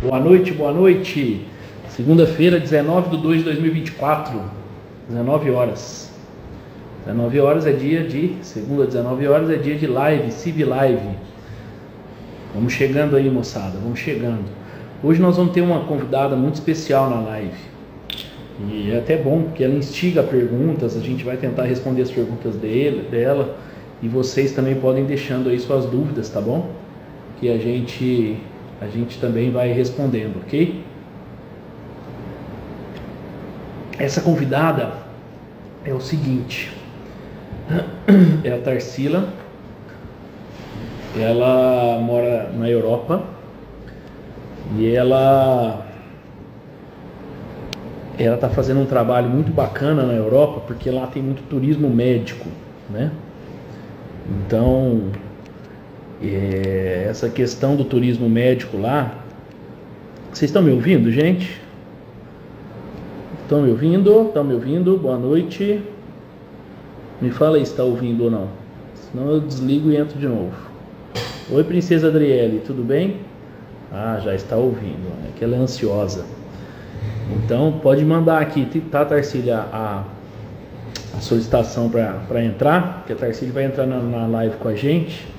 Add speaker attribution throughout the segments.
Speaker 1: Boa noite, boa noite. Segunda-feira, 19/2/2024, 19 horas. 19 horas é dia de, segunda, 19 horas é dia de live, CIV Live. Vamos chegando aí, moçada, vamos chegando. Hoje nós vamos ter uma convidada muito especial na live. E é até bom, porque ela instiga perguntas, a gente vai tentar responder as perguntas dela. E vocês também podem deixando aí suas dúvidas, tá bom? Que a gente também vai respondendo, ok? Essa convidada é o seguinte, é a Tarsila, ela mora na Europa e ela está fazendo um trabalho muito bacana na Europa, porque lá tem muito turismo médico, né? Então, essa questão do turismo médico lá, vocês estão me ouvindo, gente? Estão me ouvindo? Estão me ouvindo? Boa noite. Me fala aí se está ouvindo ou não. Senão eu desligo e entro de novo. Oi, Princesa Adriele, tudo bem? Ah, já está ouvindo. É que ela é ansiosa. Então, pode mandar aqui, tá, Tarsília, a solicitação para entrar, que a Tarsília vai entrar na live com a gente.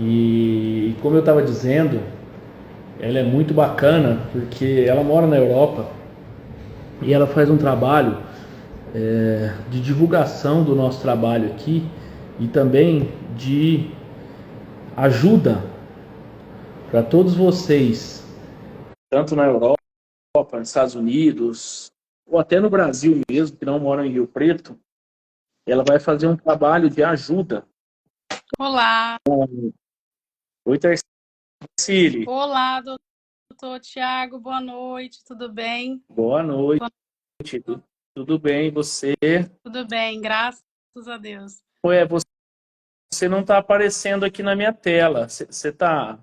Speaker 1: E como eu estava dizendo, ela é muito bacana, porque ela mora na Europa e ela faz um trabalho de divulgação do nosso trabalho aqui e também de ajuda para todos vocês, tanto na Europa, nos Estados Unidos, ou até no Brasil mesmo, que não moram em Rio Preto. Ela vai fazer um trabalho de ajuda.
Speaker 2: Olá.
Speaker 1: Oi, Tarsília.
Speaker 2: Olá, doutor Tiago, boa noite, tudo bem?
Speaker 1: Boa noite. Tudo bem, e você?
Speaker 2: Tudo bem, graças a Deus.
Speaker 1: Ué, você não está aparecendo aqui na minha tela. Você está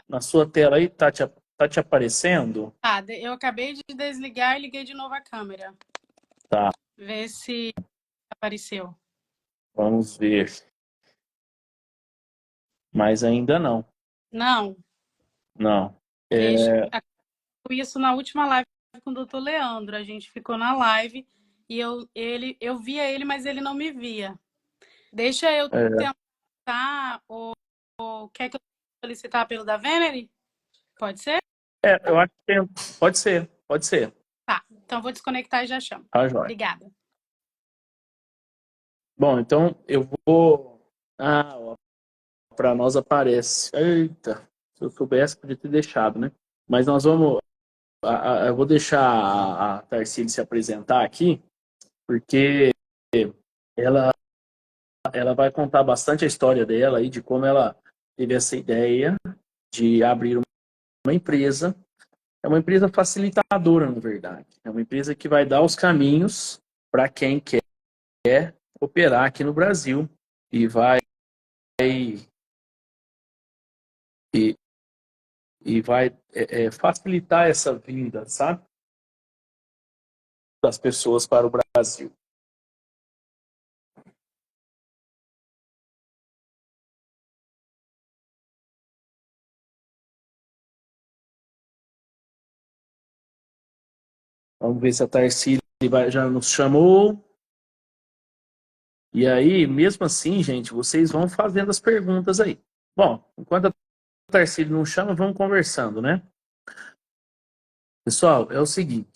Speaker 1: na sua tela aí? Tá te aparecendo?
Speaker 2: Tá, eu acabei de desligar e liguei de novo a câmera.
Speaker 1: Tá.
Speaker 2: Vê se apareceu.
Speaker 1: Vamos ver. Mas ainda não.
Speaker 2: Não?
Speaker 1: Não.
Speaker 2: Isso na última live com o doutor Leandro. A gente ficou na live e eu via ele, mas ele não me via. Deixa eu tentar, ou quer que eu solicitar pelo da Venery? Pode ser?
Speaker 1: Eu acho que tem. Pode ser.
Speaker 2: Tá, então vou desconectar e já chamo.
Speaker 1: Tá, joia.
Speaker 2: Obrigada.
Speaker 1: Bom, então eu vou. Para nós aparece. Eita, se eu soubesse, podia ter deixado, né? Mas nós vamos. Eu vou deixar a Tarsília se apresentar aqui, porque ela vai contar bastante a história dela e de como ela teve essa ideia de abrir uma empresa. É uma empresa facilitadora, na verdade. É uma empresa que vai dar os caminhos para quem quer operar aqui no Brasil e vai facilitar essa vinda, sabe, das pessoas para o Brasil. Vamos ver se a Tarsília já nos chamou. E aí, mesmo assim, gente, vocês vão fazendo as perguntas aí. Bom, enquanto a Tarsília não chama, vamos conversando, né? Pessoal, é o seguinte.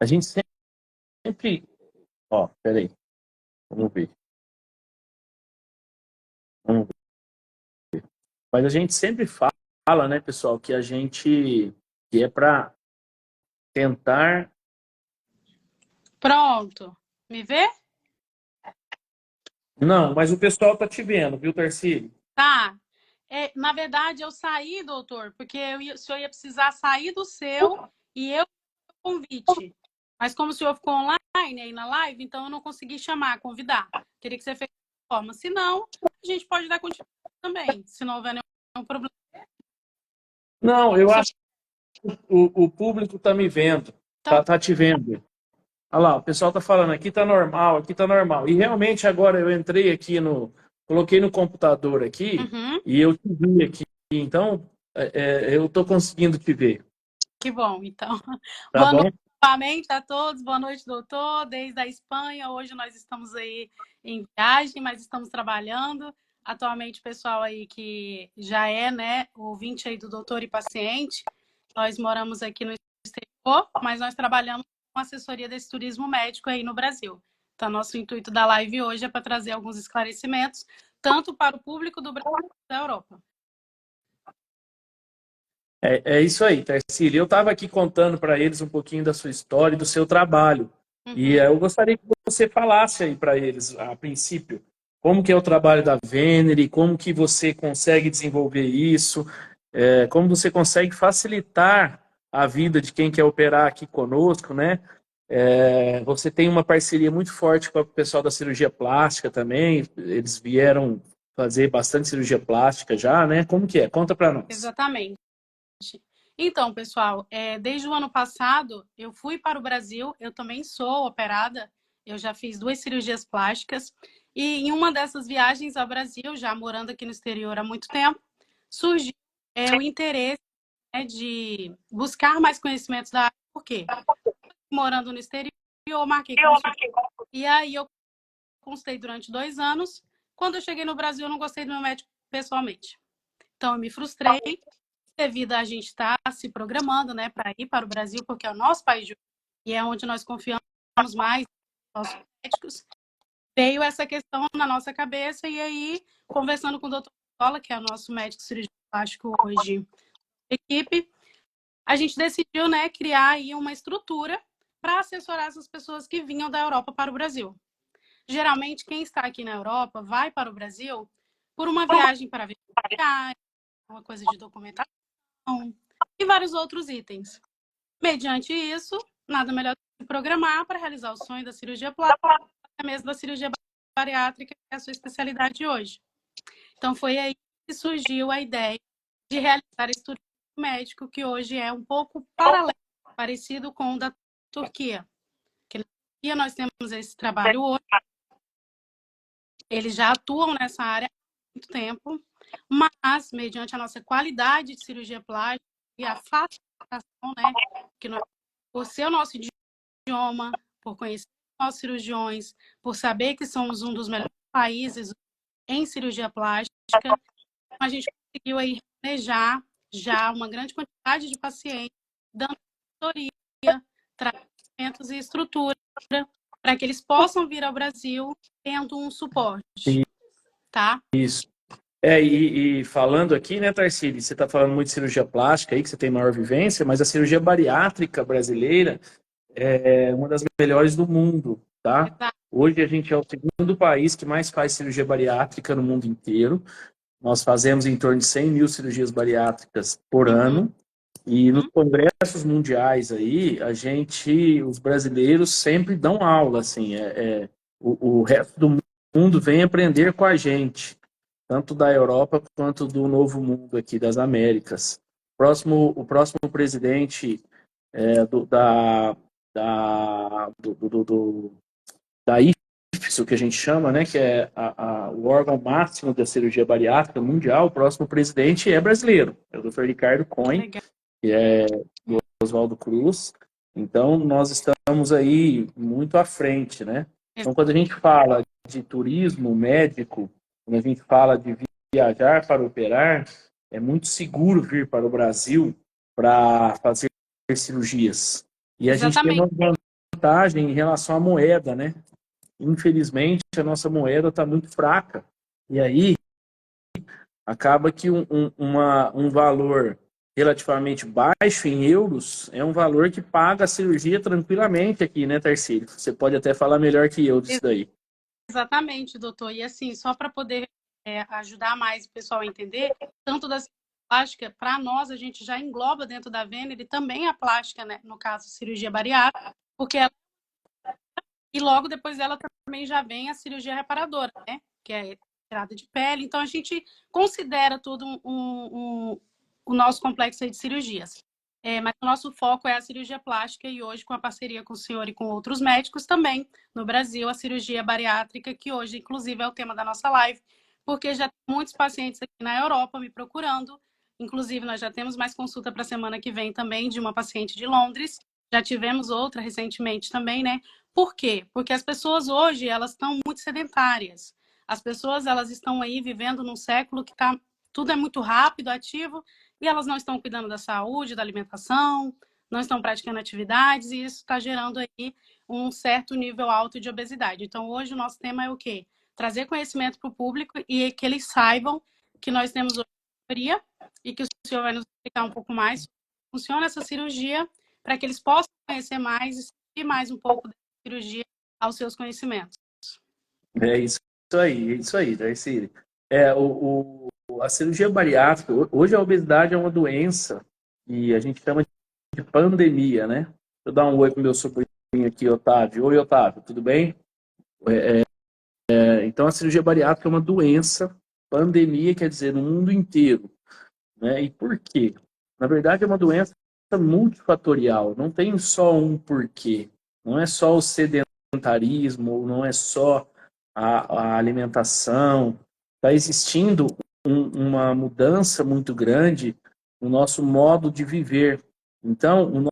Speaker 1: A gente sempre... Ó, peraí. Vamos ver. Mas a gente sempre fala, né, pessoal, que que é para tentar...
Speaker 2: Pronto. Me vê?
Speaker 1: Não, mas o pessoal tá te vendo, viu, Tarsília?
Speaker 2: Tá. Na verdade, eu saí, doutor, porque o senhor ia precisar sair do seu e eu convite. Mas como o senhor ficou online aí na live, então eu não consegui chamar, convidar. Queria que você fizesse de forma. Se não, a gente pode dar continuidade também, se não houver nenhum problema.
Speaker 1: Não, eu acho que o público tá me vendo, tá te vendo. Olha lá, o pessoal tá falando, aqui tá normal. E realmente agora eu entrei aqui coloquei no computador aqui e eu te vi aqui. Então, eu estou conseguindo te ver.
Speaker 2: Que bom, então.
Speaker 1: Tá
Speaker 2: Boa
Speaker 1: bom?
Speaker 2: noite novamente a todos. Boa noite, doutor. Desde a Espanha. Hoje nós estamos aí em viagem, mas estamos trabalhando. Atualmente, o pessoal aí que já é, né, ouvinte aí do doutor e paciente, nós moramos aqui no exterior, mas nós trabalhamos com assessoria desse turismo médico aí no Brasil. Então, nosso intuito da live hoje é para trazer alguns esclarecimentos, tanto para o público do Brasil quanto da Europa.
Speaker 1: É isso aí, Tarsila. Eu estava aqui contando para eles um pouquinho da sua história e do seu trabalho. E eu gostaria que você falasse aí para eles, a princípio, como que é o trabalho da Venere, como que você consegue desenvolver isso, como você consegue facilitar a vida de quem quer operar aqui conosco, né? Você tem uma parceria muito forte com o pessoal da cirurgia plástica também. Eles vieram fazer bastante cirurgia plástica já, né? Como que é? Conta para nós.
Speaker 2: Exatamente. Então, pessoal, desde o ano passado eu fui para o Brasil, eu também sou operada, eu já fiz 2 cirurgias plásticas e em uma dessas viagens ao Brasil, já morando aqui no exterior há muito tempo, surgiu o interesse, né, de buscar mais conhecimentos da área, por quê? Morando no exterior, eu marquei consulta e aí eu consultei durante 2 anos. Quando eu cheguei no Brasil, eu não gostei do meu médico pessoalmente. Então, eu me frustrei devido a gente estar se programando, né, para ir para o Brasil, porque é o nosso país de origem e é onde nós confiamos mais nos nossos médicos. Veio essa questão na nossa cabeça e aí, conversando com o doutor Paula, que é o nosso médico cirurgião plástico hoje da equipe, a gente decidiu, né, criar aí uma estrutura para assessorar essas pessoas que vinham da Europa para o Brasil. Geralmente, quem está aqui na Europa vai para o Brasil por uma viagem para ver uma coisa de documentação e vários outros itens. Mediante isso, nada melhor do que programar para realizar o sonho da cirurgia plástica, até mesmo da cirurgia bariátrica, que é a sua especialidade hoje. Então, foi aí que surgiu a ideia de realizar esse turismo médico, que hoje é um pouco paralelo, parecido com o da Turquia. Que na Turquia nós temos esse trabalho hoje, eles já atuam nessa área há muito tempo, mas, mediante a nossa qualidade de cirurgia plástica e a facilitação, né, que nós, por ser o nosso idioma, por conhecer os nossos cirurgiões, por saber que somos um dos melhores países em cirurgia plástica, a gente conseguiu aí planejar já uma grande quantidade de pacientes, dando consultoria, tratamentos e estrutura para que eles possam vir ao Brasil tendo um suporte, tá?
Speaker 1: Isso. E falando aqui, né, Tarsili, você está falando muito de cirurgia plástica aí, que você tem maior vivência, mas a cirurgia bariátrica brasileira é uma das melhores do mundo, tá?
Speaker 2: Exato.
Speaker 1: Hoje a gente é o segundo país que mais faz cirurgia bariátrica no mundo inteiro. Nós fazemos em torno de 100 mil cirurgias bariátricas por ano. E nos congressos mundiais aí, os brasileiros sempre dão aula, assim, o resto do mundo vem aprender com a gente, tanto da Europa quanto do Novo Mundo aqui das Américas. O próximo presidente do, da IFSO, que a gente chama, né, que é o órgão máximo da cirurgia bariátrica mundial, o próximo presidente é brasileiro, é o Dr. Ricardo Cohen,
Speaker 2: Legal.
Speaker 1: que é do Oswaldo Cruz. Então, nós estamos aí muito à frente, né? Então, quando a gente fala de turismo médico, quando a gente fala de viajar para operar, é muito seguro vir para o Brasil para fazer cirurgias. E a gente tem
Speaker 2: Exatamente.
Speaker 1: uma vantagem em relação à moeda, né? Infelizmente, a nossa moeda está muito fraca. E aí, acaba que um valor relativamente baixo em euros é um valor que paga a cirurgia tranquilamente aqui, né, Tarsílio? Você pode até falar melhor que eu disso daí.
Speaker 2: Exatamente, doutor. E assim, só para poder ajudar mais o pessoal a entender, tanto da plástica, para nós, a gente já engloba dentro da Venere também a plástica, né? No caso, cirurgia bariátrica, porque e logo depois dela também já vem a cirurgia reparadora, né? Que é tirada de pele. Então, a gente considera tudo o nosso complexo de cirurgias. Mas o nosso foco é a cirurgia plástica e hoje, com a parceria com o senhor e com outros médicos também, no Brasil, a cirurgia bariátrica, que hoje, inclusive, é o tema da nossa live, porque já tem muitos pacientes aqui na Europa me procurando Inclusive, nós já temos mais consulta para a semana que vem também de uma paciente de Londres. Já tivemos outra recentemente também, né? Por quê? Porque as pessoas hoje, elas estão muito sedentárias. As pessoas, elas estão aí vivendo num século que tá, tudo é muito rápido, ativo, e elas não estão cuidando da saúde, da alimentação, não estão praticando atividades, e isso está gerando aí um certo nível alto de obesidade. Então, hoje o nosso tema é o quê? Trazer conhecimento para o público e que eles saibam que nós temos hoje cirurgia e que o senhor vai nos explicar um pouco mais como funciona essa cirurgia, para que eles possam conhecer mais e sentir mais um pouco da cirurgia aos seus conhecimentos.
Speaker 1: É isso aí, Darcy. A cirurgia bariátrica, hoje a obesidade é uma doença e a gente chama de pandemia, né? Deixa eu dar um oi pro meu sobrinho aqui, Otávio. Oi, Otávio, tudo bem? Então, a cirurgia bariátrica é uma doença, pandemia quer dizer no mundo inteiro, né? E por quê? Na verdade, é uma doença multifatorial, não tem só um porquê. Não é só o sedentarismo, não é só a alimentação. Está existindo uma mudança muito grande no nosso modo de viver. Então, o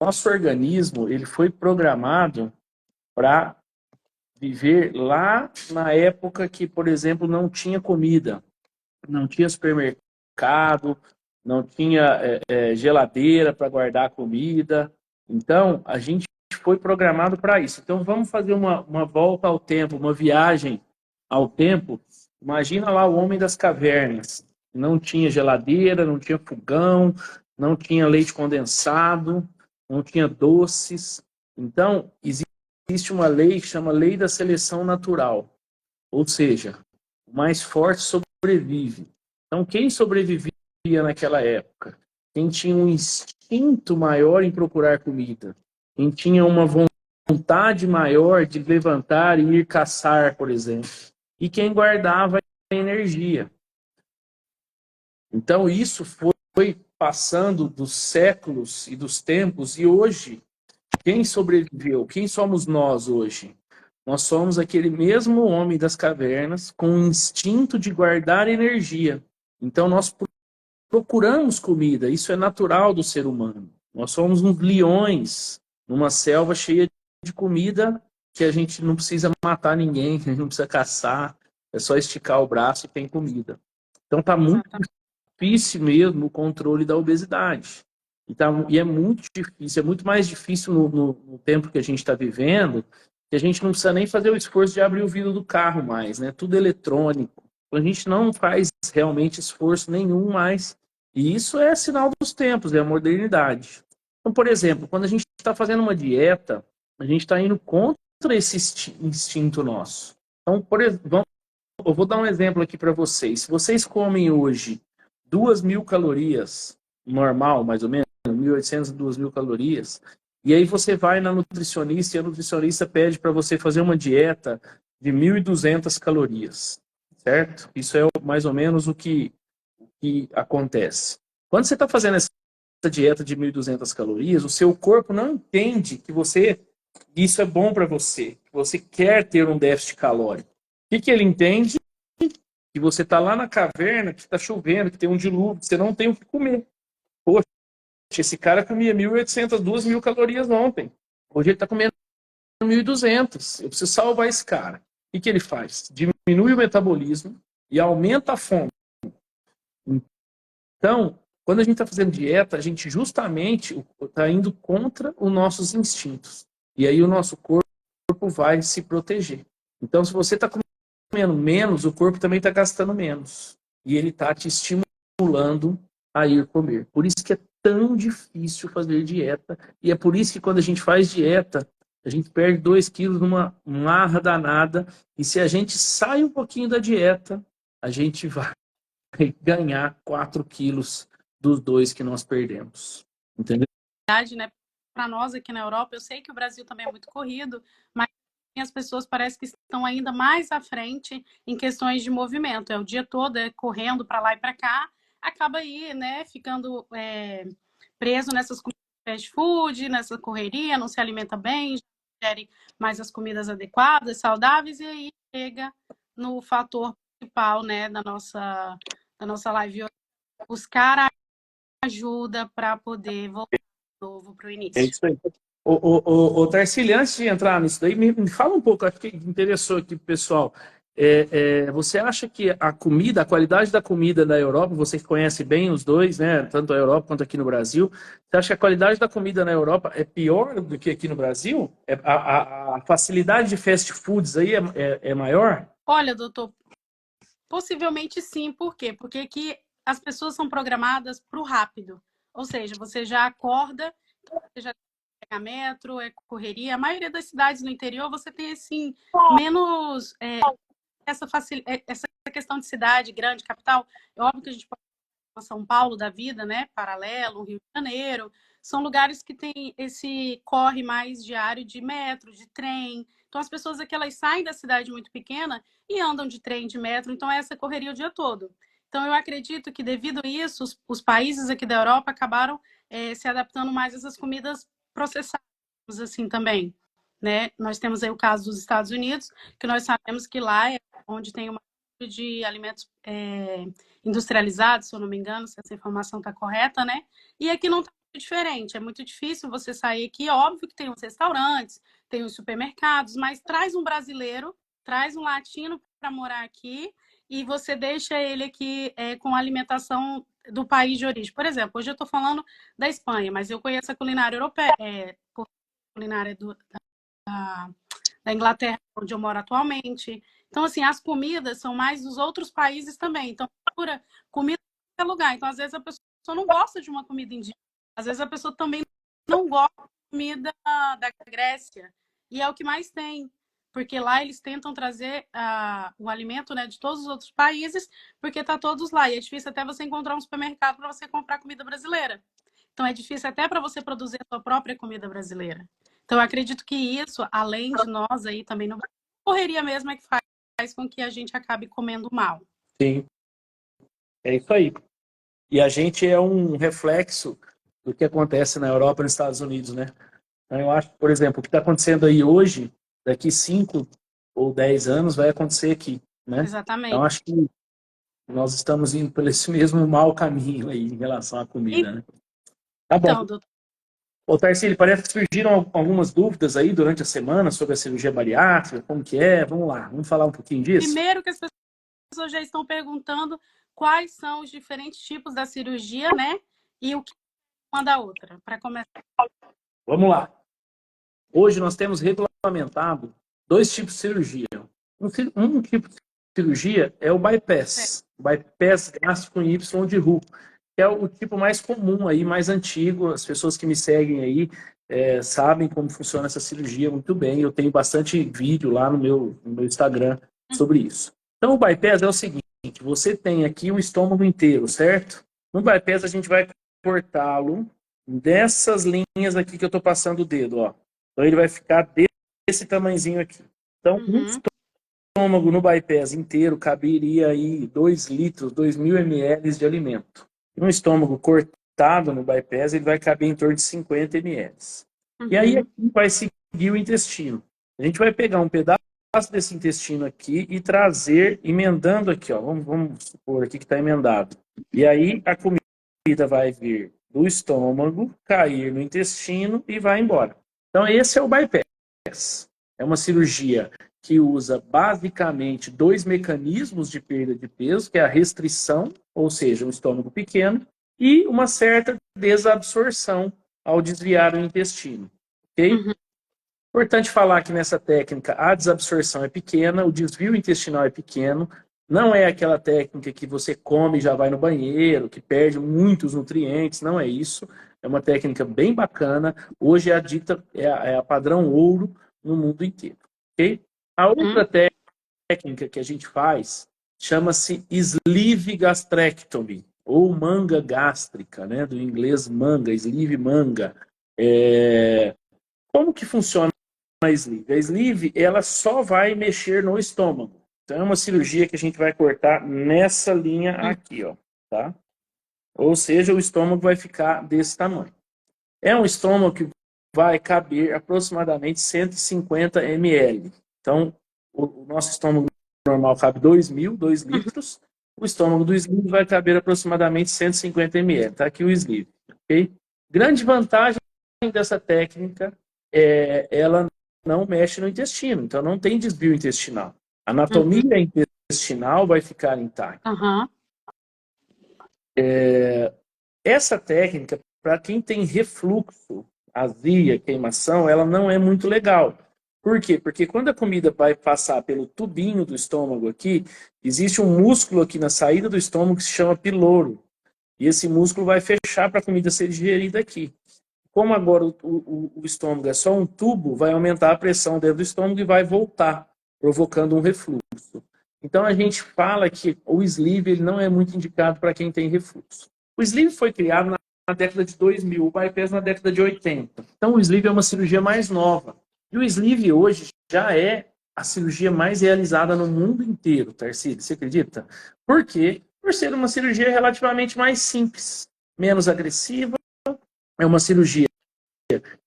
Speaker 1: nosso organismo ele foi programado para viver lá na época que, por exemplo, não tinha comida, não tinha supermercado, não tinha geladeira para guardar comida. Então, a gente foi programado para isso. Então, vamos fazer uma volta ao tempo, uma viagem ao tempo. Imagina lá o homem das cavernas. Não tinha geladeira, não tinha fogão, não tinha leite condensado, não tinha doces. Então, existe uma lei que chama Lei da Seleção Natural. Ou seja, o mais forte sobrevive. Então, quem sobrevivia naquela época? Quem tinha um instinto maior em procurar comida. Quem tinha uma vontade maior de levantar e ir caçar, por exemplo. E quem guardava energia. Então, isso foi passando dos séculos e dos tempos, e hoje, quem sobreviveu? Quem somos nós hoje? Nós somos aquele mesmo homem das cavernas com o instinto de guardar energia. Então, nós procuramos comida, isso é natural do ser humano. Nós somos uns leões numa selva cheia de comida que a gente não precisa matar ninguém, a gente não precisa caçar, é só esticar o braço e tem comida. Então, está muito difícil mesmo o controle da obesidade. E é muito difícil, é muito mais difícil no tempo que a gente está vivendo, que a gente não precisa nem fazer o esforço de abrir o vidro do carro mais, né? Tudo eletrônico. A gente não faz realmente esforço nenhum mais. E isso é sinal dos tempos, é a modernidade. Então, por exemplo, quando a gente está fazendo uma dieta, a gente está indo contra esse instinto nosso. Então, por exemplo, eu vou dar um exemplo aqui para vocês. Se vocês comem hoje 2.000 calorias, normal, mais ou menos, 1.800 a 2.000 calorias, e aí você vai na nutricionista e a nutricionista pede para você fazer uma dieta de 1.200 calorias, certo? Isso é mais ou menos o que acontece. Quando você está fazendo essa dieta de 1.200 calorias, o seu corpo não entende que isso é bom para você, que você quer ter um déficit calórico. O que ele entende? Que você está lá na caverna, que está chovendo, que tem um dilúvio, que você não tem o que comer. Poxa, esse cara comia 1.800, 2.000 calorias ontem. Hoje ele está comendo 1.200. Eu preciso salvar esse cara. O que ele faz? Diminui o metabolismo e aumenta a fome. Então, quando a gente está fazendo dieta, a gente justamente está indo contra os nossos instintos. E aí o nosso corpo vai se proteger. Então, se você está comendo menos, o corpo também está gastando menos. E ele está te estimulando a ir comer. Por isso que é tão difícil fazer dieta. E é por isso que quando a gente faz dieta, a gente perde 2 quilos numa marra danada. E se a gente sai um pouquinho da dieta, a gente vai ganhar 4 quilos dos 2 que nós perdemos. Entendeu?
Speaker 2: Né? Para nós aqui na Europa, eu sei que o Brasil também é muito corrido, mas as pessoas parecem que estão ainda mais à frente em questões de movimento. É o dia todo correndo para lá e para cá, acaba aí, né, ficando preso nessas comidas de fast food, nessa correria, não se alimenta bem, ingere mais as comidas adequadas, saudáveis, e aí chega no fator principal, né, da nossa live hoje, buscar ajuda para poder voltar de novo para o
Speaker 1: É
Speaker 2: início.
Speaker 1: isso aí. Tarsila, antes de entrar nisso daí, me fala um pouco, acho que interessou aqui pro pessoal. Você acha que a comida, a qualidade da comida da Europa, você que conhece bem os dois, né? Tanto a Europa quanto aqui no Brasil, você acha que a qualidade da comida na Europa é pior do que aqui no Brasil? A facilidade de fast foods aí é maior?
Speaker 2: Olha, doutor, possivelmente sim. Por quê? Porque aqui as pessoas são programadas para o rápido. Ou seja, você já acorda, você já pega metro, é correria. A maioria das cidades no interior você tem assim menos essa questão de cidade grande, capital. É óbvio que a gente pode ir para São Paulo da vida, né? Paralelo, Rio de Janeiro. São lugares que tem esse corre mais diário de metro, de trem. Então as pessoas aqui elas saem da cidade muito pequena e andam de trem, de metro. Então é essa correria o dia todo. Então eu acredito que devido a isso os países aqui da Europa acabaram se adaptando mais a essas comidas processadas, assim também, né? Nós temos aí o caso dos Estados Unidos, que nós sabemos que lá é onde tem uma de alimentos industrializados, se eu não me engano, se essa informação está correta, né? E aqui não está muito diferente. É muito difícil você sair aqui. É óbvio que tem os restaurantes, tem os supermercados, mas traz um brasileiro, traz um latino para morar aqui e você deixa ele aqui com a alimentação do país de origem. Por exemplo, hoje eu estou falando da Espanha, mas eu conheço a culinária europeia, a culinária da Inglaterra, onde eu moro atualmente. Então, assim, as comidas são mais dos outros países também. Então, procura comida em qualquer lugar. Então, às vezes, a pessoa não gosta de uma comida indígena. Às vezes, a pessoa também não gosta de comida da Grécia. E é o que mais tem. Porque lá eles tentam trazer o alimento, né, de todos os outros países, porque está todos lá. E é difícil até você encontrar um supermercado para você comprar comida brasileira. Então, é difícil até para você produzir a sua própria comida brasileira. Então, eu acredito que isso, além de nós aí também, não correria mesmo é que faz com que a gente acabe comendo mal.
Speaker 1: Sim, é isso aí. E a gente é um reflexo do que acontece na Europa e nos Estados Unidos, né? Então, eu acho, por exemplo, o que está acontecendo aí hoje, daqui 5 ou 10 anos, vai acontecer aqui, né?
Speaker 2: Exatamente.
Speaker 1: Então, acho que nós estamos indo por esse mesmo mau caminho aí em relação à comida, né? Tá bom.
Speaker 2: Então, doutor,
Speaker 1: Ô, Tarsila, parece que surgiram algumas dúvidas aí durante a semana sobre a cirurgia bariátrica, como que é? Vamos lá, vamos falar um pouquinho disso?
Speaker 2: primeiro que as pessoas já estão perguntando quais são os diferentes tipos da cirurgia, né? E o que uma da outra, para começar.
Speaker 1: Vamos lá. Hoje nós temos regulamentado 2 tipos de cirurgia. Um tipo de cirurgia é o bypass, bypass gástrico em Y de Roux, que é o tipo mais comum aí, mais antigo. As pessoas que me seguem aí sabem como funciona essa cirurgia muito bem. Eu tenho bastante vídeo lá no meu Instagram sobre isso. Então o bypass é o seguinte, você tem aqui um estômago inteiro, certo? No bypass a gente vai cortá-lo dessas linhas aqui que eu estou passando o dedo, ó. Então ele vai ficar desse tamanhozinho aqui. Então, um estômago no bypass inteiro caberia aí 2 litros, 2.000 ml de alimento. Um estômago cortado no bypass, ele vai caber em torno de 50 ml. E aí aqui vai seguir o intestino. A gente vai pegar um pedaço desse intestino aqui e trazer, emendando aqui, ó. Vamos supor aqui que está emendado. E aí a comida vai vir do estômago, cair no intestino e vai embora. Então, esse é o bypass. É uma cirurgia que usa basicamente 2 mecanismos de perda de peso, que é a restrição, ou seja, um estômago pequeno, e uma certa desabsorção ao desviar o intestino. Ok? Importante falar que nessa técnica a desabsorção é pequena, o desvio intestinal é pequeno, não é aquela técnica que você come e já vai no banheiro, que perde muitos nutrientes, não é isso. É uma técnica bem bacana. Hoje é a dita, é a padrão ouro no mundo inteiro. Okay? A outra técnica que a gente faz chama-se sleeve gastrectomy, ou manga gástrica, né? Do inglês manga, sleeve manga. Como que funciona a sleeve? A sleeve, ela só vai mexer no estômago. Então é uma cirurgia que a gente vai cortar nessa linha aqui, ó, tá? Ou seja, o estômago vai ficar desse tamanho. É um estômago que vai caber aproximadamente 150 ml. Então, o nosso estômago normal cabe 2 litros. O estômago do sleeve vai caber aproximadamente 150 ml. Tá aqui o sleeve, ok? Grande vantagem dessa técnica é ela não mexe no intestino, então não tem desvio intestinal. A anatomia intestinal vai ficar intacta.
Speaker 2: Aham.
Speaker 1: Essa técnica, para quem tem refluxo, azia, queimação, ela não é muito legal. Por quê? Porque quando a comida vai passar pelo tubinho do estômago aqui, existe um músculo aqui na saída do estômago que se chama piloro. E esse músculo vai fechar para a comida ser digerida aqui. Como agora o estômago é só um tubo, vai aumentar a pressão dentro do estômago e vai voltar, provocando um refluxo. Então a gente fala que o sleeve ele não é muito indicado para quem tem refluxo. O sleeve foi criado na década de 2000, o bypass na década de 80. Então o sleeve é uma cirurgia mais nova. E o sleeve hoje já é a cirurgia mais realizada no mundo inteiro, Tarcísio, você acredita? Por quê? Por ser uma cirurgia relativamente mais simples, menos agressiva, é uma cirurgia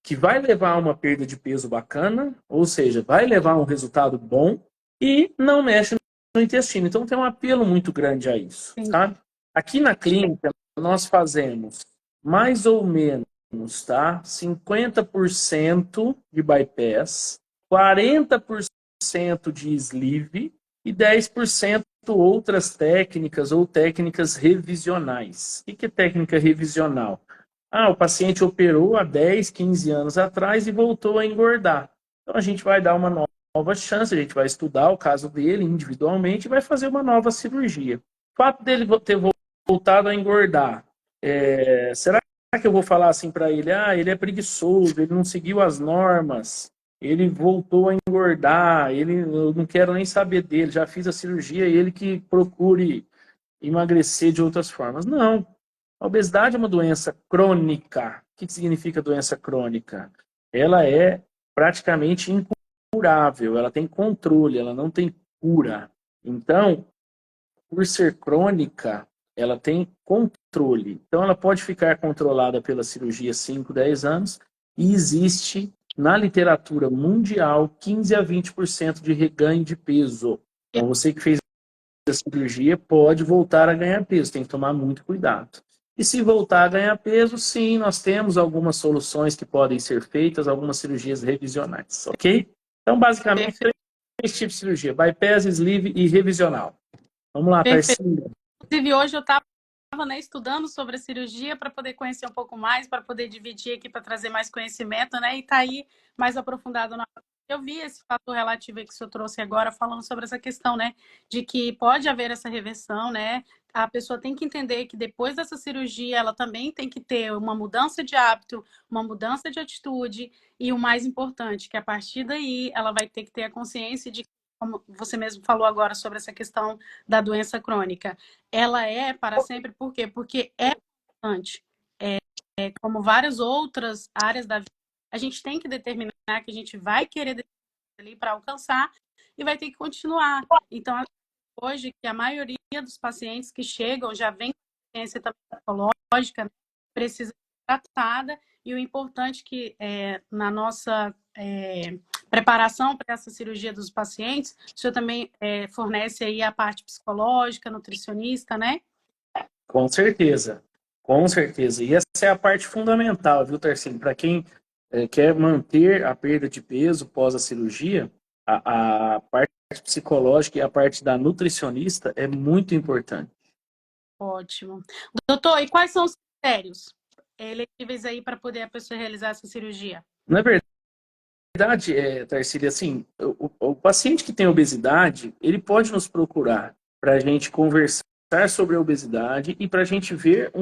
Speaker 1: que vai levar a uma perda de peso bacana, ou seja, vai levar a um resultado bom e não mexe no intestino. Então tem um apelo muito grande a isso, sabe? Aqui na clínica, nós fazemos mais ou menos, tá? 50% de bypass, 40% de sleeve e 10% outras técnicas ou técnicas revisionais. O que é técnica revisional? O paciente operou há 10, 15 anos atrás e voltou a engordar. Então a gente vai dar uma nova chance, a gente vai estudar o caso dele individualmente e vai fazer uma nova cirurgia. O fato dele ter voltado a engordar, será que eu vou falar assim para ele? Ele é preguiçoso, ele não seguiu as normas, ele voltou a engordar, eu não quero nem saber dele, já fiz a cirurgia, ele que procure emagrecer de outras formas. Não. A obesidade é uma doença crônica. O que significa doença crônica? Ela é praticamente incurável, ela tem controle, ela não tem cura. Então, por ser crônica, ela tem controle. Então, ela pode ficar controlada pela cirurgia 5, 10 anos e existe na literatura mundial 15 a 20% de reganho de peso. Então, você que fez a cirurgia pode voltar a ganhar peso, tem que tomar muito cuidado. E se voltar a ganhar peso, sim, nós temos algumas soluções que podem ser feitas, algumas cirurgias revisionais, ok? Então, basicamente, três tipos de cirurgia: bypass, sleeve e revisional. Vamos lá, Tarcísio.
Speaker 2: Inclusive, hoje eu estava estudando sobre a cirurgia para poder conhecer um pouco mais, para poder dividir aqui, para trazer mais conhecimento, né? E tá aí mais aprofundado na... Eu vi esse fator relativo aí que o senhor trouxe agora, falando sobre essa questão, né? De que pode haver essa reversão, né? A pessoa tem que entender que depois dessa cirurgia, ela também tem que ter uma mudança de hábito, uma mudança de atitude e o mais importante, que a partir daí ela vai ter que ter a consciência de, como você mesmo falou agora sobre essa questão da doença crônica, ela é para sempre, por quê? Porque é importante. Como várias outras áreas da vida, a gente tem que determinar que a gente vai querer ali para alcançar e vai ter que continuar. Então, hoje, que a maioria dos pacientes que chegam já vem com ciência também psicológica, né? Precisa ser tratada, e o importante é que na nossa preparação para essa cirurgia dos pacientes, o senhor também fornece aí a parte psicológica, nutricionista, né?
Speaker 1: Com certeza, com certeza. E essa é a parte fundamental, viu, Tarcísio? Para quem quer manter a perda de peso pós a cirurgia, a parte psicológica e a parte da nutricionista é muito importante.
Speaker 2: Ótimo. Doutor, e quais são os critérios elegíveis aí para poder a pessoa realizar essa cirurgia?
Speaker 1: Na verdade, Tarcília, assim, o paciente que tem obesidade, ele pode nos procurar para a gente conversar sobre a obesidade e para a gente ver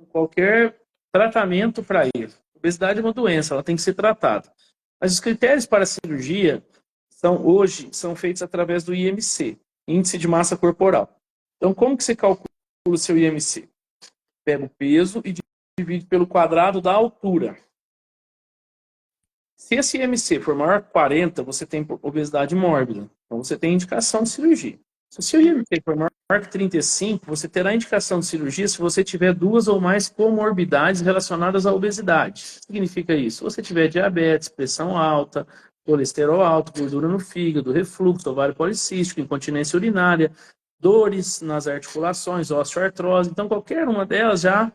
Speaker 1: qualquer tratamento para ele. A obesidade é uma doença, ela tem que ser tratada. Mas os critérios para a cirurgia hoje são feitos através do IMC, Índice de Massa Corporal. Então, como que você calcula o seu IMC? Pega o peso e divide pelo quadrado da altura. Se esse IMC for maior que 40, você tem obesidade mórbida. Então, você tem indicação de cirurgia. Se o seu IMC for maior que 35, você terá indicação de cirurgia se você tiver 2 ou mais comorbidades relacionadas à obesidade. O que significa isso? Se você tiver diabetes, pressão alta, colesterol alto, gordura no fígado, refluxo, ovário policístico, incontinência urinária, dores nas articulações, osteoartrose. Então, qualquer uma delas já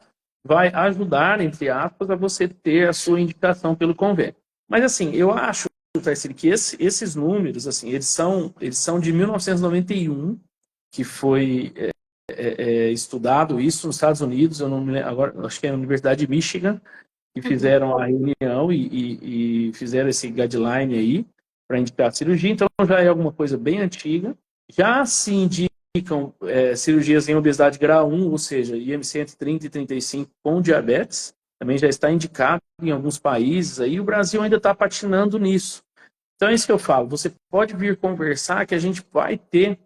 Speaker 1: vai ajudar, entre aspas, a você ter a sua indicação pelo convênio. Mas, assim, eu acho, Tarsila, que esses números, assim, eles são de 1991, que foi estudado isso nos Estados Unidos, eu não me lembro, agora, acho que é a Universidade de Michigan, que fizeram a reunião e fizeram esse guideline aí para indicar a cirurgia. Então, já é alguma coisa bem antiga. Já se indicam cirurgias em obesidade grau 1, ou seja, IMC entre 30 e 35 com diabetes. Também já está indicado em alguns países. Aí o Brasil ainda está patinando nisso. Então, é isso que eu falo. Você pode vir conversar que a gente vai ter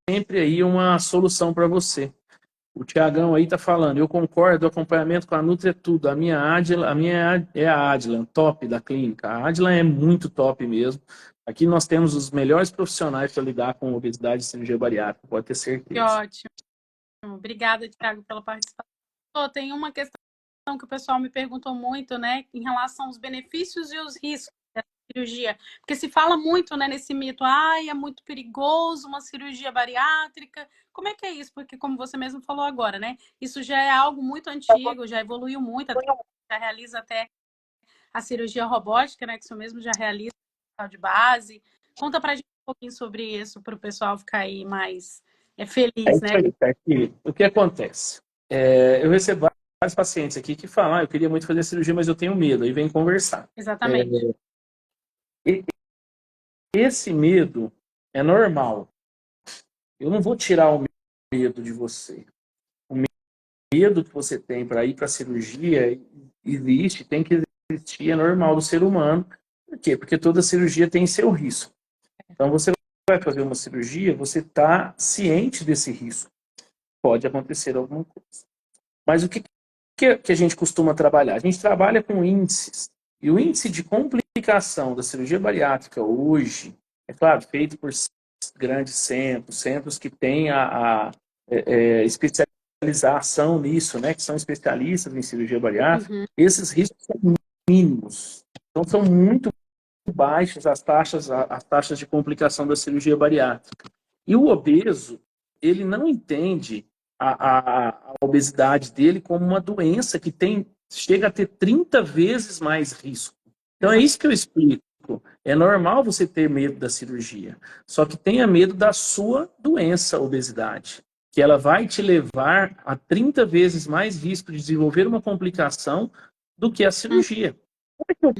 Speaker 1: sempre aí uma solução para você. O Tiagão aí tá falando, eu concordo, o acompanhamento com a Nutri é tudo. A minha é a Adlan, top da clínica. A Adlan é muito top mesmo. Aqui nós temos os melhores profissionais para lidar com obesidade e cirurgia bariátrica, pode ter certeza.
Speaker 2: Que ótimo. Obrigada, Thiago, pela participação. Tem uma questão que o pessoal me perguntou muito, né, em relação aos benefícios e os riscos dessa cirurgia. Porque se fala muito, né, nesse mito, é muito perigoso uma cirurgia bariátrica. Como é que é isso? Porque, como você mesmo falou agora, né, isso já é algo muito antigo, já evoluiu muito, já realiza até a cirurgia robótica, né, que o senhor mesmo já realiza de base. Conta pra gente um pouquinho sobre isso, para o pessoal ficar aí mais feliz, né?
Speaker 1: O que acontece? Eu recebo vários pacientes aqui que falam, eu queria muito fazer cirurgia, mas eu tenho medo, aí vem conversar.
Speaker 2: Exatamente.
Speaker 1: Esse medo é normal. Eu não vou tirar o medo de você. O medo que você tem para ir para a cirurgia existe, tem que existir, é normal do ser humano. Por quê? Porque toda cirurgia tem seu risco. Então, você vai fazer uma cirurgia, você está ciente desse risco. Pode acontecer alguma coisa. Mas o que a gente costuma trabalhar? A gente trabalha com índices. E o índice de complicação da cirurgia bariátrica hoje, é claro, feito por grandes centros que têm a especialização nisso, né, que são especialistas em cirurgia bariátrica, esses riscos são mínimos. Então, são muito baixas as taxas de complicação da cirurgia bariátrica. E o obeso, ele não entende a obesidade dele como uma doença que chega a ter 30 vezes mais risco. Então é isso que eu explico. É normal você ter medo da cirurgia, só que tenha medo da sua doença, obesidade, que ela vai te levar a 30 vezes mais risco de desenvolver uma complicação do que a cirurgia. Como é que eu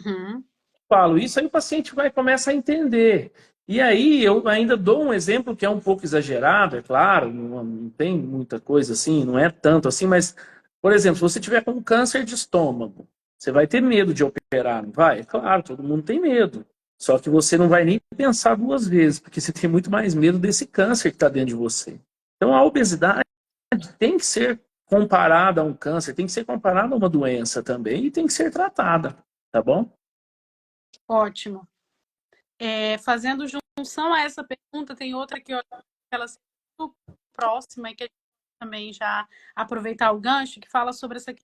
Speaker 1: falo isso? Aí o paciente começa a entender. E aí eu ainda dou um exemplo que é um pouco exagerado, é claro, não tem muita coisa assim, não é tanto assim, mas, por exemplo, se você tiver com câncer de estômago, você vai ter medo de operar, não vai? É claro, todo mundo tem medo. Só que você não vai nem pensar duas vezes, porque você tem muito mais medo desse câncer que está dentro de você. Então a obesidade tem que ser comparada a um câncer, tem que ser comparada a uma doença também e tem que ser tratada, tá bom?
Speaker 2: Ótimo. Fazendo junção a essa pergunta, tem outra que ela é muito próxima e que a gente também já aproveitar o gancho, que fala sobre essa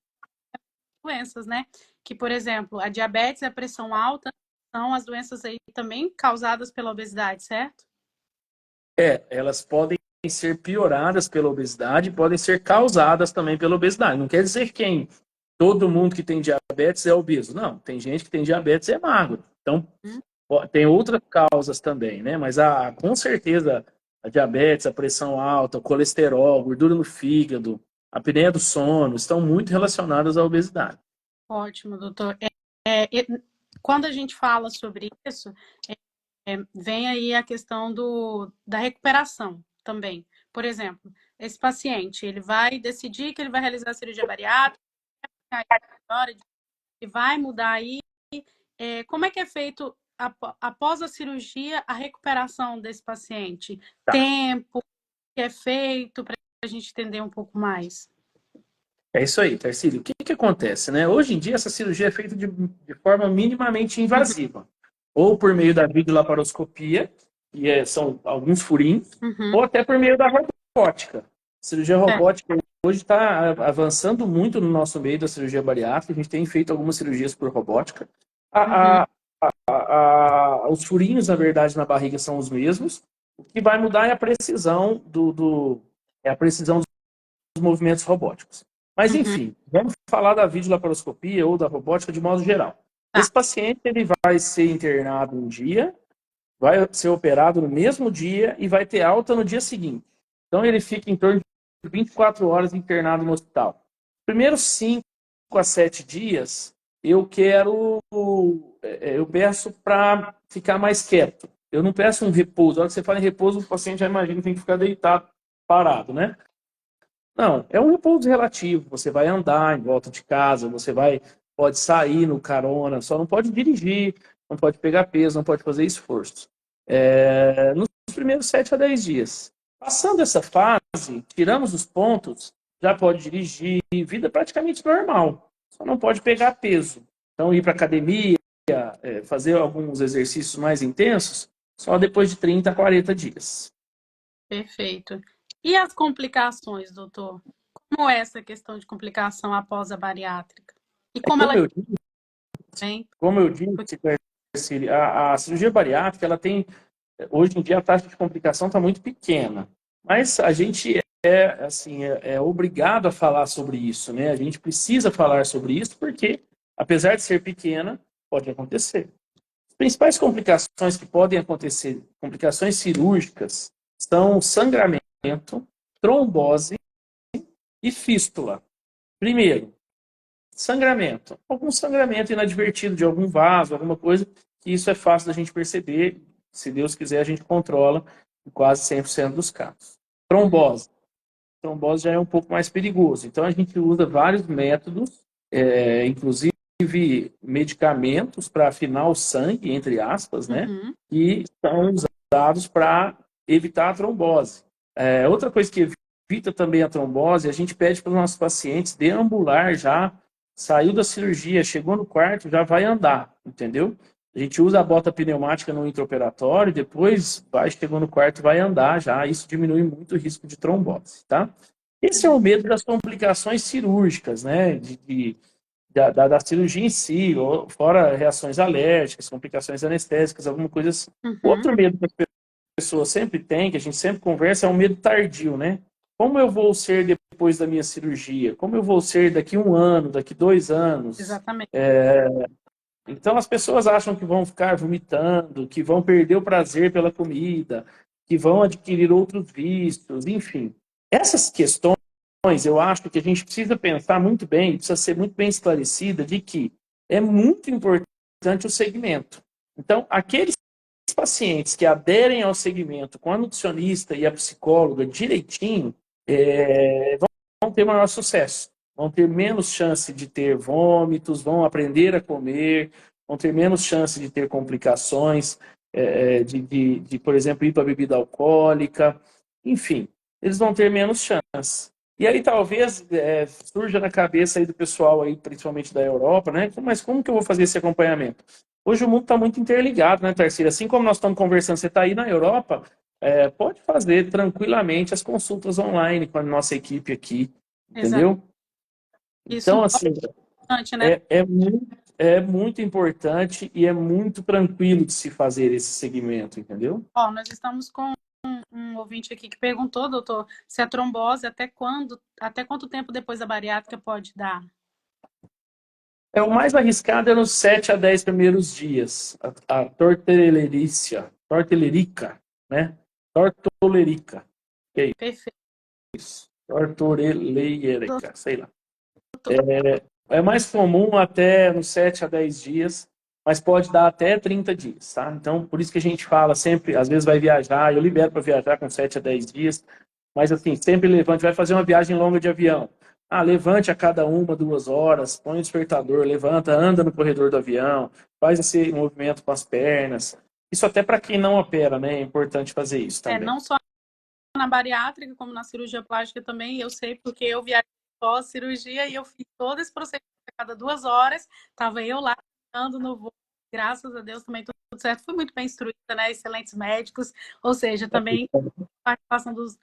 Speaker 2: doenças, né? Que, por exemplo, a diabetes e a pressão alta são as doenças aí também causadas pela obesidade, certo?
Speaker 1: Elas podem ser pioradas pela obesidade, podem ser causadas também pela obesidade. Não quer dizer que todo mundo que tem diabetes é obeso. Não, tem gente que tem diabetes e é magro. Então, tem outras causas também, né? Mas com certeza a diabetes, a pressão alta, o colesterol, gordura no fígado, a apneia do sono estão muito relacionadas à obesidade.
Speaker 2: Ótimo, doutor. Quando a gente fala sobre isso, vem aí a questão da recuperação também. Por exemplo, esse paciente, ele vai decidir que ele vai realizar a cirurgia bariátrica, ele vai mudar aí. Como é que é feito após a cirurgia, a recuperação desse paciente? Tá. Tempo que é feito para a gente entender um pouco mais.
Speaker 1: É isso aí, Tarsílio. O que acontece, né? Hoje em dia, essa cirurgia é feita de forma minimamente invasiva. Ou por meio da videolaparoscopia, que são alguns furinhos, ou até por meio da robótica. A cirurgia robótica hoje está avançando muito no nosso meio da cirurgia bariátrica. A gente tem feito algumas cirurgias por robótica. A os furinhos, na verdade, na barriga são os mesmos. O que vai mudar é a precisão a precisão dos movimentos robóticos. Mas, enfim, vamos falar da videolaparoscopia ou da robótica de modo geral.
Speaker 2: Tá.
Speaker 1: Esse paciente ele vai ser internado um dia, vai ser operado no mesmo dia e vai ter alta no dia seguinte. Então, ele fica em torno de 24 horas internado no hospital. Primeiros 5 a 7 dias, eu peço para ficar mais quieto. Eu não peço um repouso. Na hora que você fala em repouso, o paciente já imagina que tem que ficar deitado, parado, né? Não, é um repouso relativo. Você vai andar em volta de casa, pode sair no carona, só não pode dirigir, não pode pegar peso, não pode fazer esforço. Nos primeiros 7 a 10 dias. Passando essa fase, tiramos os pontos, já pode dirigir, vida praticamente normal. Só não pode pegar peso. Então, ir para academia, fazer alguns exercícios mais intensos, só depois de 30 a 40 dias.
Speaker 2: Perfeito. E as complicações, doutor? Como é essa questão de complicação após a bariátrica? E como ela
Speaker 1: como eu disse, a cirurgia bariátrica, ela tem, hoje em dia, a taxa de complicação está muito pequena. Mas a gente é obrigado a falar sobre isso, né? A gente precisa falar sobre isso porque, apesar de ser pequena, pode acontecer. As principais complicações que podem acontecer, complicações cirúrgicas, são sangramento, trombose e fístula. Primeiro, sangramento. Algum sangramento inadvertido de algum vaso, alguma coisa, que isso é fácil da gente perceber. Se Deus quiser, a gente controla em quase 100% dos casos. Trombose. Trombose já é um pouco mais perigoso. Então, a gente usa vários métodos, inclusive medicamentos para afinar o sangue, entre aspas, né? Que são usados para evitar a trombose. Outra coisa que evita também a trombose, a gente pede para os nossos pacientes deambular já, saiu da cirurgia, chegou no quarto, já vai andar, entendeu? A gente usa a bota pneumática no intraoperatório, depois chegou no quarto, vai andar já, isso diminui muito o risco de trombose, tá? Esse é o medo das complicações cirúrgicas, né? Da cirurgia em si, fora reações alérgicas, complicações anestésicas, alguma coisa assim. Outro medo que as pessoas sempre têm, que a gente sempre conversa, é um medo tardio, né? Como eu vou ser depois da minha cirurgia? Como eu vou ser daqui 1 ano, daqui 2 anos?
Speaker 2: Exatamente.
Speaker 1: Então, as pessoas acham que vão ficar vomitando, que vão perder o prazer pela comida, que vão adquirir outros vícios, enfim. Essas questões, eu acho que a gente precisa pensar muito bem, precisa ser muito bem esclarecida de que é muito importante o segmento. Então, aqueles pacientes que aderem ao segmento com a nutricionista e a psicóloga direitinho, vão ter maior sucesso. Vão ter menos chance de ter vômitos, vão aprender a comer, vão ter menos chance de ter complicações, por exemplo, ir para bebida alcoólica. Enfim, eles vão ter menos chance. E aí talvez surja na cabeça aí do pessoal, aí, principalmente da Europa, né? Mas como que eu vou fazer esse acompanhamento? Hoje o mundo está muito interligado, né, Tarsila? Assim como nós estamos conversando, você está aí na Europa, pode fazer tranquilamente as consultas online com a nossa equipe aqui, entendeu?
Speaker 2: Isso
Speaker 1: então, assim,
Speaker 2: importante, né?
Speaker 1: é muito importante e é muito tranquilo de se fazer esse segmento, entendeu?
Speaker 2: Ó, nós estamos com um ouvinte aqui que perguntou, doutor, se a trombose, até quanto tempo depois da bariátrica pode dar?
Speaker 1: O mais arriscado é nos 7 a 10 primeiros dias. A tortelerica, né? Tortolerica.
Speaker 2: Perfeito.
Speaker 1: Isso. Tortorelerica, sei lá. É mais comum até nos 7 a 10 dias, mas pode dar até 30 dias, tá? Então, por isso que a gente fala sempre, às vezes vai viajar, eu libero para viajar com 7 a 10 dias, mas assim, sempre levante, vai fazer uma viagem longa de avião. Levante a cada 1, 2 horas, põe o despertador, levanta, anda no corredor do avião, faz esse movimento com as pernas. Isso até para quem não opera, né? É importante fazer isso também.
Speaker 2: Não só na bariátrica, como na cirurgia plástica também, eu sei porque eu viajei pós-cirurgia e eu fiz todo esse procedimento a cada 2 horas, estava eu lá andando no voo, graças a Deus também tudo certo, fui muito bem instruída, né? Excelentes médicos, ou seja, também participação dos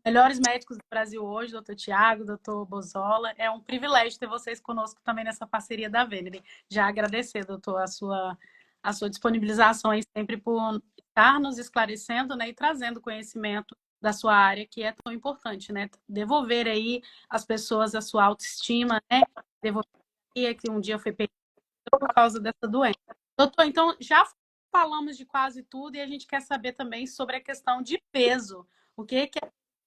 Speaker 2: melhores médicos do Brasil hoje, doutor Tiago, doutor Bozola. É um privilégio ter vocês conosco também nessa parceria da Venere. Já agradecer, doutor, a sua disponibilização aí sempre por estar nos esclarecendo, né, e trazendo conhecimento da sua área, que é tão importante, né? Devolver aí às pessoas a sua autoestima, né? Devolver que um dia foi perdido por causa dessa doença. Doutor, então já falamos de quase tudo e a gente quer saber também sobre a questão de peso. O que é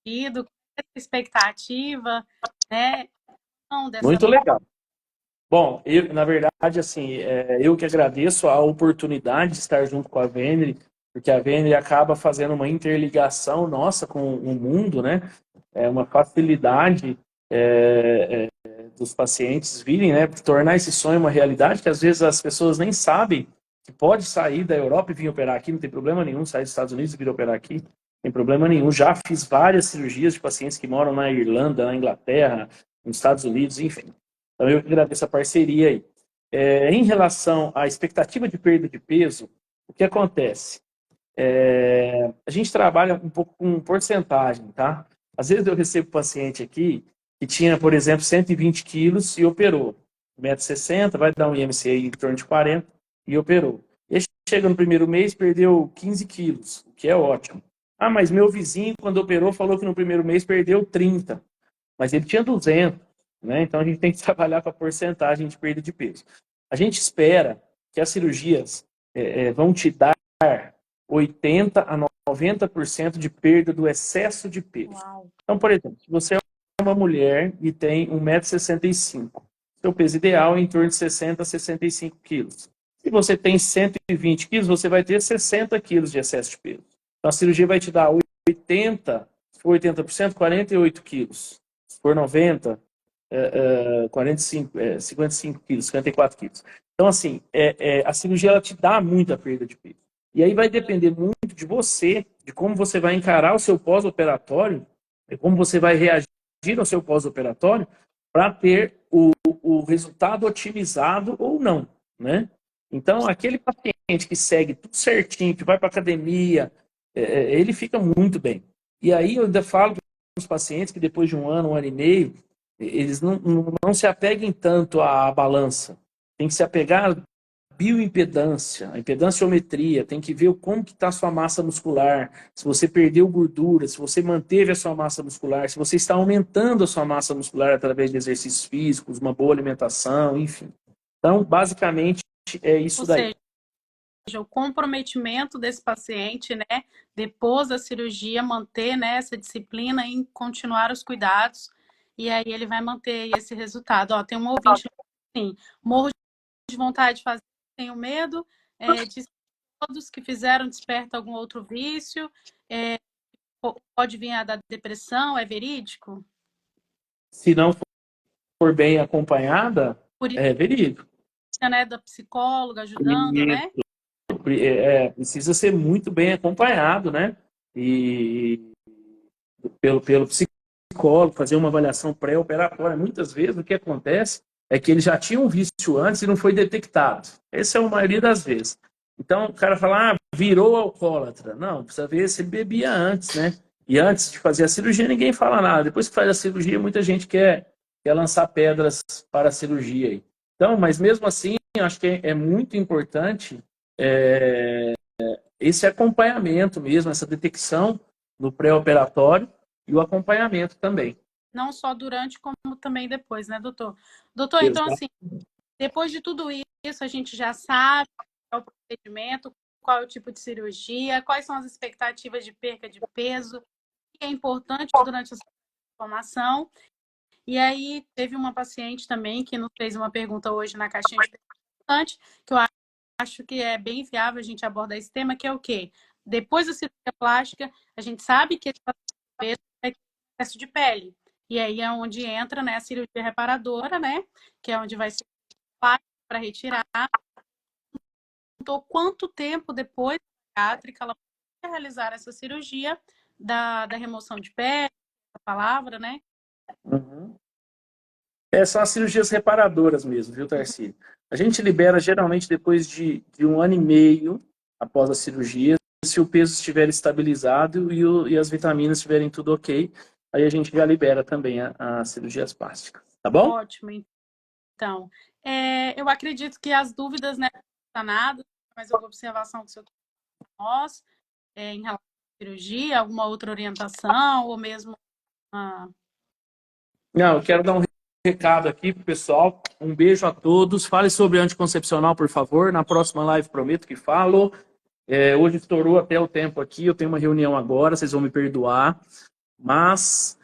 Speaker 2: pedido, qual é a expectativa, né? Não, dessa...
Speaker 1: Muito legal. Bom, na verdade, assim, eu que agradeço a oportunidade de estar junto com a Venere, porque a Venere acaba fazendo uma interligação nossa com o mundo, né? É uma facilidade dos pacientes virem, né? Tornar esse sonho uma realidade, que às vezes as pessoas nem sabem que pode sair da Europa e vir operar aqui, não tem problema nenhum, sair dos Estados Unidos e vir operar aqui, não tem problema nenhum. Já fiz várias cirurgias de pacientes que moram na Irlanda, na Inglaterra, nos Estados Unidos, enfim. Então, eu agradeço a parceria aí. Em relação à expectativa de perda de peso, o que acontece? A gente trabalha um pouco com porcentagem, tá? Às vezes eu recebo paciente aqui que tinha, por exemplo, 120 quilos e operou. 1,60 m, vai dar um IMC aí em torno de 40 e operou. E chega no primeiro mês, perdeu 15 quilos, o que é ótimo. Ah, mas meu vizinho, quando operou, falou que no primeiro mês perdeu 30, mas ele tinha 200. Né? Então, a gente tem que trabalhar com a porcentagem de perda de peso. A gente espera que as cirurgias vão te dar 80% a 90% de perda do excesso de peso.
Speaker 2: Uau.
Speaker 1: Então, por exemplo, se você é uma mulher e tem 1,65 m, seu peso ideal é em torno de 60 a 65 quilos. Se você tem 120 quilos, você vai ter 60 quilos de excesso de peso. Então, a cirurgia vai te dar 80%, se for 80%, 48 quilos. Se for 90%, 45, 55 quilos, 54 quilos. Então, assim, a cirurgia ela te dá muita perda de peso. E aí vai depender muito de você, de como você vai encarar o seu pós-operatório, de como você vai reagir ao seu pós-operatório, para ter o resultado otimizado ou não, né? Então, aquele paciente que segue tudo certinho, que vai para academia, ele fica muito bem. E aí eu ainda falo para os pacientes que depois de um ano e meio, eles não se apeguem tanto à balança. Tem que se apegar à bioimpedância, à impedanciometria, tem que ver como que está a sua massa muscular, se você perdeu gordura, se você manteve a sua massa muscular, se você está aumentando a sua massa muscular através de exercícios físicos, uma boa alimentação, enfim. Então, basicamente, é isso daí.
Speaker 2: O comprometimento desse paciente, né, depois da cirurgia, manter, né, essa disciplina em continuar os cuidados, e aí ele vai manter esse resultado. Ó, tem um ouvinte assim, morro de vontade de fazer, tenho medo, de todos que fizeram desperta algum outro vício, pode vir a dar depressão, é verídico?
Speaker 1: Se não for bem acompanhada,
Speaker 2: Por isso,
Speaker 1: é verídico.
Speaker 2: né, da psicóloga ajudando, né?
Speaker 1: Precisa ser muito bem acompanhado, né? E pelo psicólogo, fazer uma avaliação pré-operatória. Muitas vezes o que acontece é que ele já tinha um vício antes e não foi detectado. Essa é a maioria das vezes. Então o cara fala, virou alcoólatra. Não, precisa ver se ele bebia antes, né? E antes de fazer a cirurgia ninguém fala nada. Depois que faz a cirurgia, muita gente quer lançar pedras para a cirurgia aí. Então, mas mesmo assim, acho que é muito importante esse acompanhamento mesmo, essa detecção no pré-operatório e o acompanhamento também.
Speaker 2: Não só durante, como também depois, né, doutor? Doutor, então,
Speaker 1: Exato.
Speaker 2: assim, depois de tudo isso, a gente já sabe qual é o procedimento, qual é o tipo de cirurgia, quais são as expectativas de perca de peso, o que é importante durante essa formação. E aí, teve uma paciente também que nos fez uma pergunta hoje na caixinha de perguntas, que eu acho que é bem viável a gente abordar esse tema, que é o quê? Depois da cirurgia plástica, a gente sabe que esse peso é excesso de pele. E aí é onde entra, né, a cirurgia reparadora, né? Que é onde vai ser para retirar. Então, quanto tempo depois da bariátrica ela pode realizar essa cirurgia da remoção de pele, a palavra, né?
Speaker 1: Uhum. São as cirurgias reparadoras mesmo, viu, Tarcísio? A gente libera geralmente depois de 1 ano e meio após a cirurgia, se o peso estiver estabilizado e as vitaminas estiverem tudo ok, aí a gente já libera também as cirurgias plásticas, tá bom?
Speaker 2: Ótimo, então. Eu acredito que as dúvidas, né, sanadas, mais alguma observação que o senhor tem para nós em relação à cirurgia, alguma outra orientação, ou mesmo...
Speaker 1: Não, eu quero dar um recado aqui pro pessoal. Um beijo a todos. Fale sobre anticoncepcional, por favor. Na próxima live prometo que falo. Hoje estourou até o tempo aqui. Eu tenho uma reunião agora, vocês vão me perdoar. Mas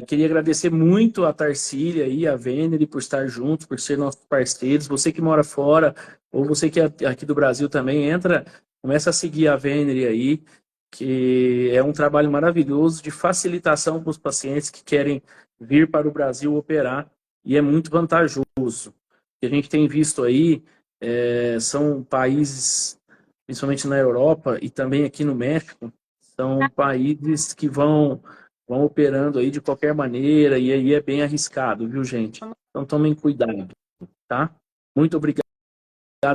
Speaker 1: queria agradecer muito a Tarsília e a Venerey por estar juntos, por ser nossos parceiros. Você que mora fora, ou você que é aqui do Brasil também, começa a seguir a Venerey aí, que é um trabalho maravilhoso de facilitação para os pacientes que querem vir para o Brasil operar, e é muito vantajoso. O que a gente tem visto aí são países, principalmente na Europa e também aqui no México, são países que vão operando aí de qualquer maneira, e aí é bem arriscado, viu, gente? Então tomem cuidado, tá? Muito obrigado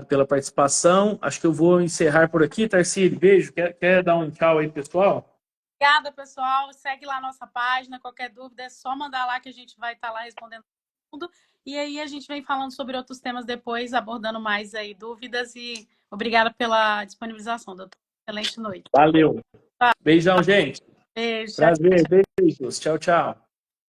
Speaker 1: pela participação. Acho que eu vou encerrar por aqui, Tarsília. Beijo. Quer dar um tchau aí, pessoal?
Speaker 2: Obrigada, pessoal. Segue lá a nossa página. Qualquer dúvida é só mandar lá que a gente vai estar lá respondendo tudo. E aí a gente vem falando sobre outros temas depois, abordando mais aí dúvidas. E obrigada pela disponibilização, doutor. Excelente noite.
Speaker 1: Valeu. Beijão, gente.
Speaker 2: Beijo.
Speaker 1: Prazer. Beijos. Tchau, tchau.